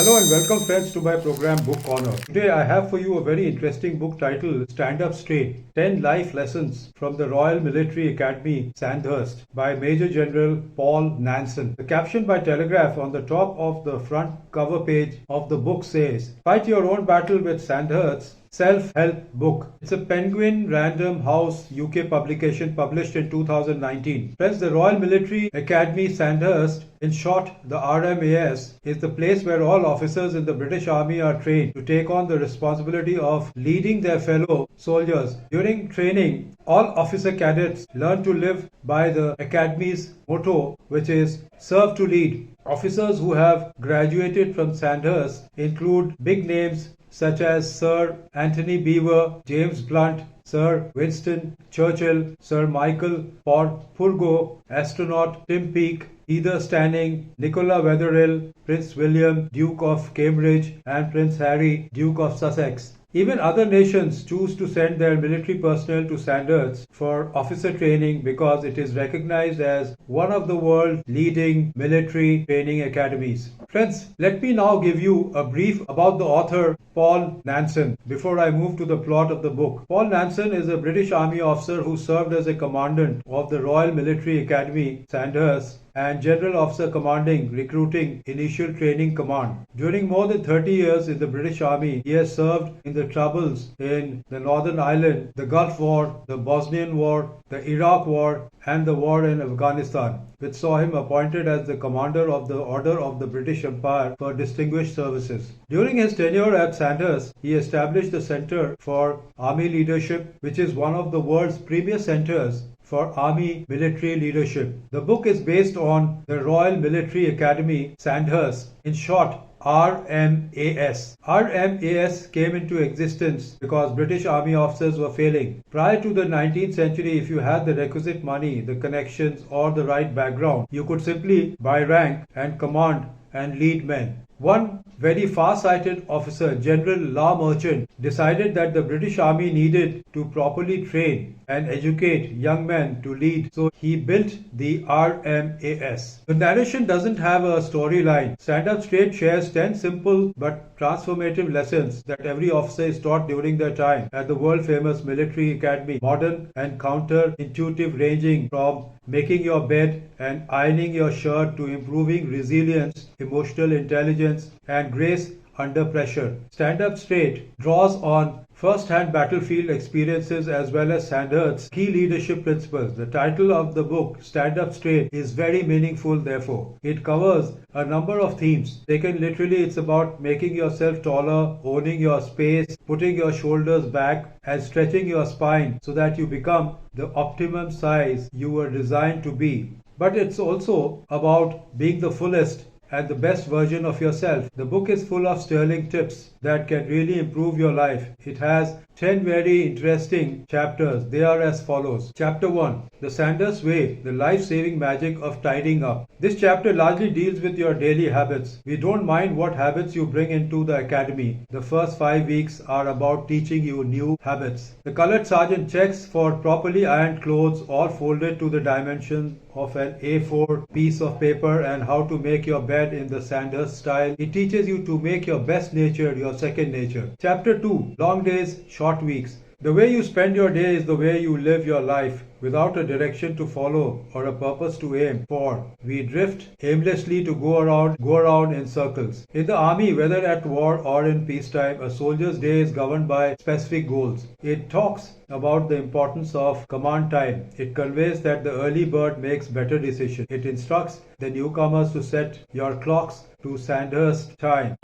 Hello and welcome friends to my program Book Corner. Today I have for you a very interesting book titled Stand Up Straight 10 Life Lessons from the Royal Military Academy Sandhurst by Major General Paul Nanson. The caption by Telegraph on the top of the front cover page of the book says, "Fight your own battle with Sandhurst Self-Help Book." It's a Penguin Random House UK publication published in 2019. Friends, the Royal Military Academy Sandhurst, in short the RMAS, is the place where all officers in the British Army are trained to take on the responsibility of leading their fellow soldiers. During training, all officer cadets learn to live by the Academy's motto, which is "Serve to Lead." Officers who have graduated from Sandhurst include big names such as Sir Antony Beevor, James Blunt, Sir Winston Churchill, Sir Michael Morpurgo, astronaut Tim Peake, Heather Stanning, Nicola Wetherill, Prince William, Duke of Cambridge, and Prince Harry, Duke of Sussex. Even other nations choose to send their military personnel to Sandhurst for officer training because it is recognized as one of the world's leading military training academies. Friends, let me now give you a brief about the author Paul Nanson before I move to the plot of the book. Paul Nanson is a British Army officer who served as a commandant of the Royal Military Academy Sandhurst and General Officer Commanding Recruiting Initial Training Command. During more than 30 years in the British Army, he has served in the troubles in the Northern Ireland, the Gulf War, the Bosnian War, the Iraq War, and the war in Afghanistan, which saw him appointed as the commander of the Order of the British Empire for Distinguished Services. During his tenure at Sandhurst, he established the Centre for Army Leadership, which is one of the world's premier centres for Army military leadership. The book is based on the Royal Military Academy Sandhurst, in short RMAS. RMAS came into existence because British Army officers were failing. Prior to the 19th century, if you had the requisite money, the connections, or the right background, you could simply buy rank and command and lead men. One very far-sighted officer, General Lampson, decided that the British Army needed to properly train and educate young men to lead, so he built the RMAS. The narration doesn't have a storyline. Stand Up Straight shares 10 simple but transformative lessons that every officer is taught during their time at the world-famous military academy, modern and counter-intuitive, ranging from making your bed and ironing your shirt to improving resilience, emotional intelligence, and grace under pressure. Stand Up Straight draws on first-hand battlefield experiences as well as Sandhurst's key leadership principles. The title of the book, Stand Up Straight, is very meaningful therefore. It covers a number of themes. Taken literally, it's about making yourself taller, owning your space, putting your shoulders back, and stretching your spine so that you become the optimum size you were designed to be. But it's also about being the fullest and the best version of yourself. The book is full of sterling tips that can really improve your life. It has 10 very interesting chapters. They are as follows. Chapter 1, The Sandhurst Way, the life-saving magic of tidying up. This chapter largely deals with your daily habits. We don't mind what habits you bring into the academy. The first 5 weeks are about teaching you new habits. The colored sergeant checks for properly ironed clothes, all folded to the dimensions of an A4 piece of paper, and how to make your bed in the Sandhurst style. It teaches you to make your best nature your second nature. Chapter 2, Long Days, Short Weeks. The way you spend your day is the way you live your life. Without a direction to follow or a purpose to aim for, we drift aimlessly to go around in circles. In the army, whether at war or in peacetime, a soldier's day is governed by specific goals. It talks about the importance of command time. It conveys that the early bird makes better decisions. It instructs the newcomers to set your clocks to Sandhurst time.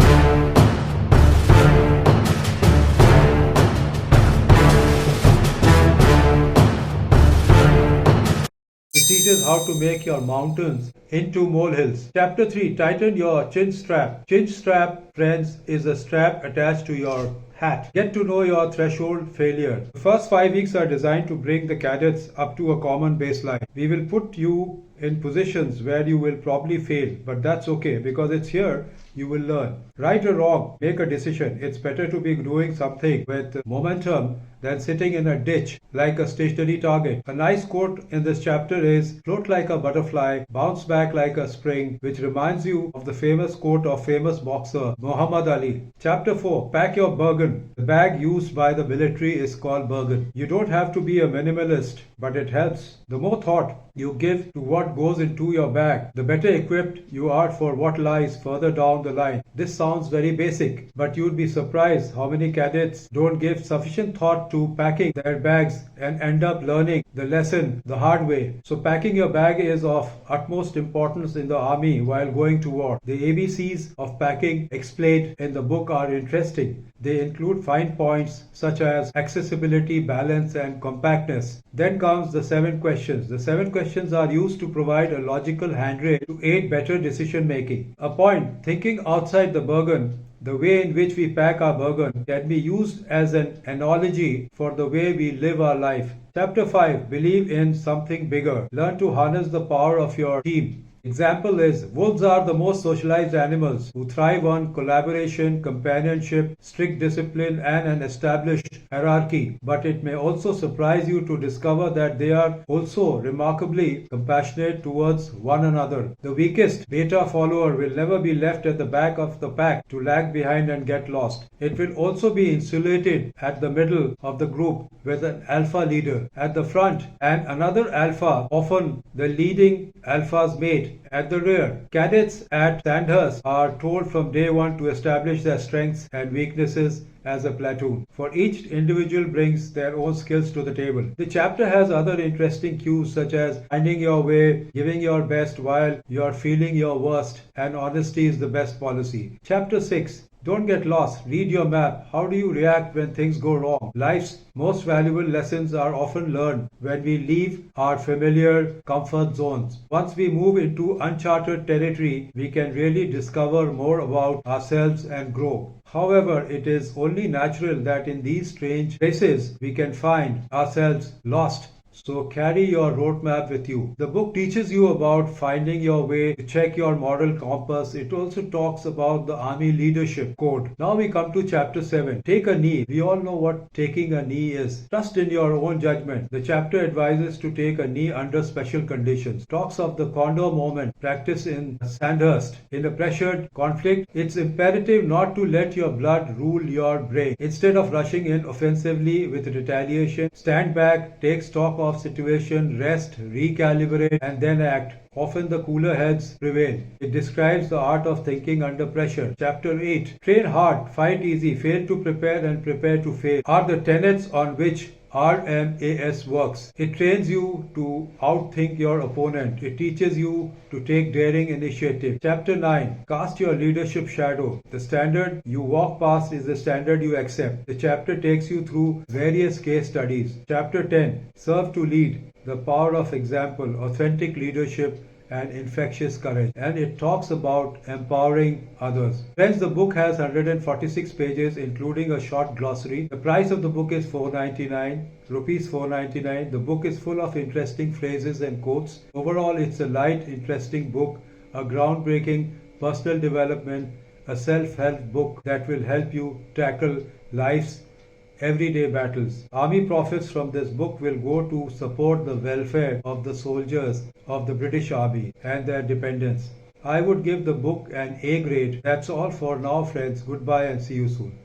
It teaches how to make your mountains into molehills. Chapter 3, Tighten your chin strap. Chin strap, friends, is a strap attached to your hat. Get to know your threshold failure. The first 5 weeks are designed to bring the cadets up to a common baseline. We will put you in positions where you will probably fail, but that's okay because it's here you will learn. Right or wrong, make a decision. It's better to be doing something with momentum than sitting in a ditch like a stationary target. A nice quote in this chapter is, float like a butterfly, bounce back like a spring, which reminds you of the famous quote of famous boxer Muhammad Ali. Chapter 4, pack your Bergen. The bag used by the military is called Bergen. You don't have to be a minimalist, but it helps. The more thought you give to what goes into your bag, the better equipped you are for what lies further down the line. This sounds very basic, but you'd be surprised how many cadets don't give sufficient thought to packing their bags and end up learning the lesson the hard way. So packing your bag is of utmost importance in the army while going to war. The ABCs of packing explained in the book are interesting. They include fine points such as accessibility, balance, and compactness. Then comes the 7 questions. The 7 questions are used to provide a logical handrail to aid better decision making. A point, thinking outside the Bergen. The way in which we pack our Bergen can be used as an analogy for the way we live our life. Chapter 5, believe in something bigger. Learn to harness the power of your team. Example is, wolves are the most socialized animals who thrive on collaboration, companionship, strict discipline, and an established hierarchy. But it may also surprise you to discover that they are also remarkably compassionate towards one another. The weakest beta follower will never be left at the back of the pack to lag behind and get lost. It will also be insulated at the middle of the group with an alpha leader at the front and another alpha, often the leading alpha's mate, at the rear. Cadets at Sandhurst are told from day one to establish their strengths and weaknesses as a platoon, for each individual brings their own skills to the table. The chapter has other interesting cues such as finding your way, giving your best while you are feeling your worst, and honesty is the best policy. Chapter 6, don't get lost. Read your map. How do you react when things go wrong? Life's most valuable lessons are often learned when we leave our familiar comfort zones. Once we move into uncharted territory, we can really discover more about ourselves and grow. However, it is only natural that in these strange places we can find ourselves lost. So carry your roadmap with you. The book teaches you about finding your way, to check your moral compass. It also talks about the Army Leadership Code. Now we come to chapter 7. Take a knee. We all know what taking a knee is. Trust in your own judgment. The chapter advises to take a knee under special conditions. Talks of the condor moment practiced in Sandhurst. In a pressured conflict, it's imperative not to let your blood rule your brain. Instead of rushing in offensively with retaliation, stand back, take stock of situation, rest, recalibrate, and then act. Often the cooler heads prevail. It describes the art of thinking under pressure. Chapter 8. Train hard, fight easy, fail to prepare and prepare to fail are the tenets on which RMAS works. It trains you to outthink your opponent. It teaches you to take daring initiative. Chapter 9. Cast your leadership shadow. The standard you walk past is the standard you accept. The chapter takes you through various case studies. Chapter 10. Serve to lead. The power of example, authentic leadership, and infectious courage. And it talks about empowering others. Friends, the book has 146 pages including a short glossary. The price of the book is rupees 499. The book is full of interesting phrases and quotes. Overall, it's a light, interesting book, a groundbreaking personal development, a self-help book that will help you tackle life's everyday battles. Army profits from this book will go to support the welfare of the soldiers of the British Army and their dependents. I would give the book an A grade. That's all for now, friends. Goodbye and see you soon.